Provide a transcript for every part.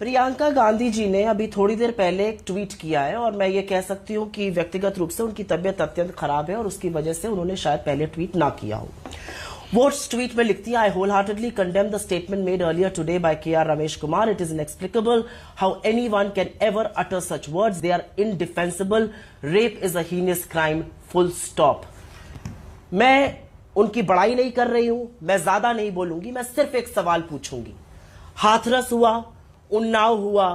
प्रियंका गांधी जी ने अभी थोड़ी देर पहले एक ट्वीट किया है और मैं ये कह सकती हूं कि व्यक्तिगत रूप से उनकी तबीयत अत्यंत खराब है और उसकी वजह से उन्होंने शायद पहले ट्वीट ना किया हो। वो उस ट्वीट में लिखती है, I wholeheartedly condemn the statement made earlier today by KR Ramesh Kumar. It is inexplicable how anyone can ever utter such words. They are indefensible. Rape is a heinous crime, full stop. मैं उनकी बड़ाई नहीं कर रही हूं, मैं ज्यादा नहीं बोलूंगी, मैं सिर्फ एक सवाल पूछूंगी। हाथरस हुआ, उन्नाव हुआ,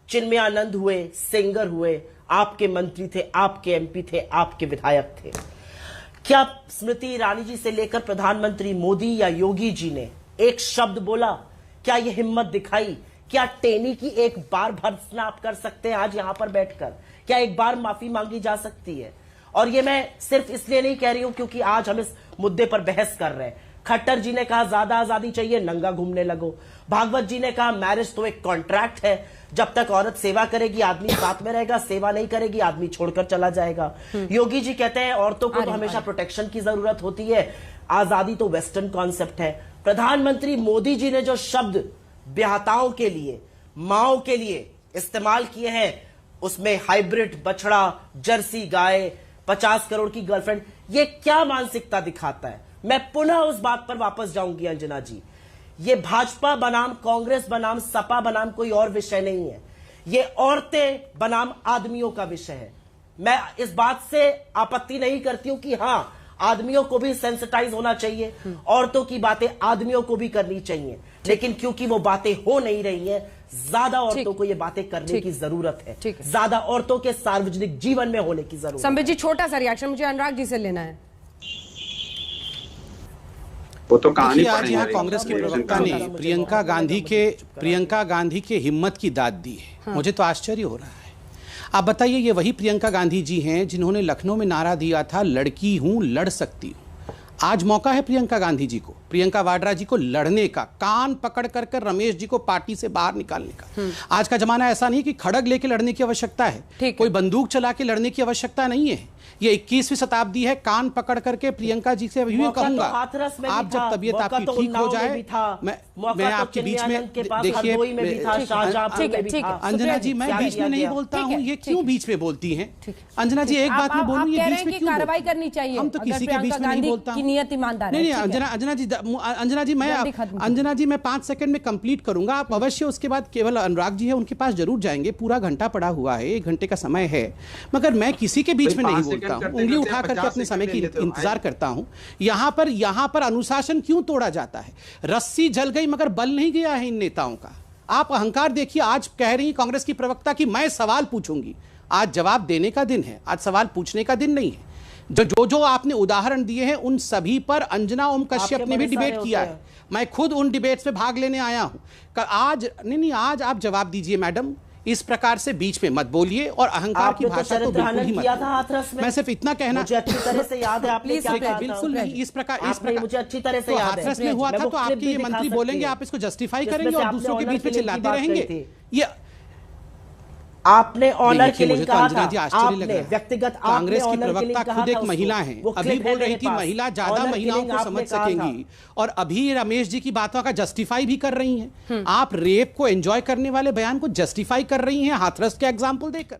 चिन्मयानंद हुए, सेंगर हुए, आपके मंत्री थे, आपके MP थे, आपके विधायक थे। क्या स्मृति ईरानी जी से लेकर प्रधानमंत्री मोदी या योगी जी ने एक शब्द बोला? क्या यह हिम्मत दिखाई? क्या टेनी की एक बार भर्त्सना आप कर सकते हैं आज यहां पर बैठकर? क्या एक बार माफी मांगी जा सकती है? और ये मैं सिर्फ इसलिए नहीं कह रही हूं क्योंकि आज हम इस मुद्दे पर बहस कर रहे हैं। खट्टर जी ने कहा ज्यादा आजादी चाहिए, नंगा घूमने लगो। भागवत जी ने कहा मैरिज तो एक कॉन्ट्रैक्ट है, जब तक औरत सेवा करेगी आदमी साथ में रहेगा, सेवा नहीं करेगी आदमी छोड़कर चला जाएगा। योगी जी कहते हैं औरतों को तो हमेशा प्रोटेक्शन की जरूरत होती है, आजादी तो वेस्टर्न कॉन्सेप्ट है। प्रधानमंत्री मोदी जी ने जो शब्द ब्याहताओं के लिए, माओ के लिए इस्तेमाल किए हैं, उसमें हाइब्रिड बछड़ा, जर्सी गाय, 50 करोड़ की गर्लफ्रेंड, ये क्या मानसिकता दिखाता है? मैं पुनः उस बात पर वापस जाऊंगी अंजना जी। ये भाजपा बनाम कांग्रेस बनाम सपा बनाम कोई और विषय नहीं है, ये औरतें बनाम आदमियों का विषय है। मैं इस बात से आपत्ति नहीं करती हूं कि हां आदमियों को भी सेंसिटाइज होना चाहिए, औरतों की बातें आदमियों को भी करनी चाहिए, लेकिन क्योंकि वो बातें हो नहीं रही हैं, ज्यादा औरतों को ये बातें करने की जरूरत है, ज्यादा औरतों के सार्वजनिक जीवन में होने की जरूरत है। संबित जी छोटा सा रिएक्शन मुझे अनुराग जी से लेना है। वो तो कहानी आज यहाँ कांग्रेस के प्रवक्ता ने प्रियंका गांधी के हिम्मत की दाद दी है। हाँ। मुझे तो आश्चर्य हो रहा है। आप बताइए, ये वही प्रियंका गांधी जी हैं जिन्होंने लखनऊ में नारा दिया था, लड़की हूं लड़ सकती हूं। आज मौका है प्रियंका गांधी जी को, प्रियंका वाड्रा जी को लड़ने का, कान पकड़ कर रमेश जी को पार्टी से बाहर निकालने का। आज का जमाना ऐसा नहीं कि खड़ग लेके लड़ने की आवश्यकता है, कोई बंदूक चला के लड़ने की आवश्यकता नहीं है। ये 21वीं शताब्दी है। कान पकड़ करके प्रियंका जी से भी कहूंगा, आप जब तबियत आपकी ठीक हो जाए, मैं आपके बीच में देखिए अंजना जी, मैं बीच में नहीं बोलता हूँ, ये क्यों बीच में बोलती हैं? अंजना जी एक बात मैं बोलूँ, ये बीच में क्यों कार्रवाई करनी चाहिए? हम तो किसी के बीच में नहीं बोलता हूँ। नियत ईमानदार है। नहीं अंजना जी मैं 5 सेकंड में कंप्लीट करूंगा, आप अवश्य उसके बाद केवल अनुराग जी है उनके पास जरूर जाएंगे। पूरा घंटा पड़ा हुआ है, 1 घंटे का समय है, मगर मैं किसी के बीच में नहीं बोलता हूं, उंगली उठा करके अपने समय की इंतजार करता हूं। यहां पर अनुशासन क्यों तोड़ा जाता है? रस्सी जल गई मगर बल नहीं गया है इन नेताओं का। आप अहंकार देखिए। आज कह रही कांग्रेस की प्रवक्ता कि मैं सवाल पूछूंगी। आज जवाब देने का दिन है, आज सवाल पूछने का दिन नहीं है। जो आपने उदाहरण दिए हैं उन सभी पर अंजना ओम कश्यप ने भी डिबेट किया है। मैं खुद उन डिबेट्स में भाग लेने आया हूं। आज आज आप जवाब दीजिए मैडम, इस प्रकार से बीच में मत बोलिए और अहंकार की भाषा तो बिल्कुल ही मत। मैं सिर्फ इतना कहना, मुझे अच्छी तरह से याद है आपने क्या कहा था। बिल्कुल नहीं इस प्रकार मुझे अच्छी तरह से याद है। हाथरस में हुआ था तो आपके ये मंत्री बोलेंगे, आप इसको जस्टिफाई करेंगे और दूसरों के बीच में चिल्लाते रहेंगे। ये आपने ऑनर किलिंग कहा था, आपने व्यक्तिगत कांग्रेस की प्रवक्ता खुद एक महिला हैं, अभी बोल रही थी महिला ज्यादा महिलाओं को समझ सकेंगी, और अभी रमेश जी की बातों का जस्टिफाई भी कर रही हैं। आप रेप को एंजॉय करने वाले बयान को जस्टिफाई कर रही हैं हाथरस के एग्जाम्पल देकर।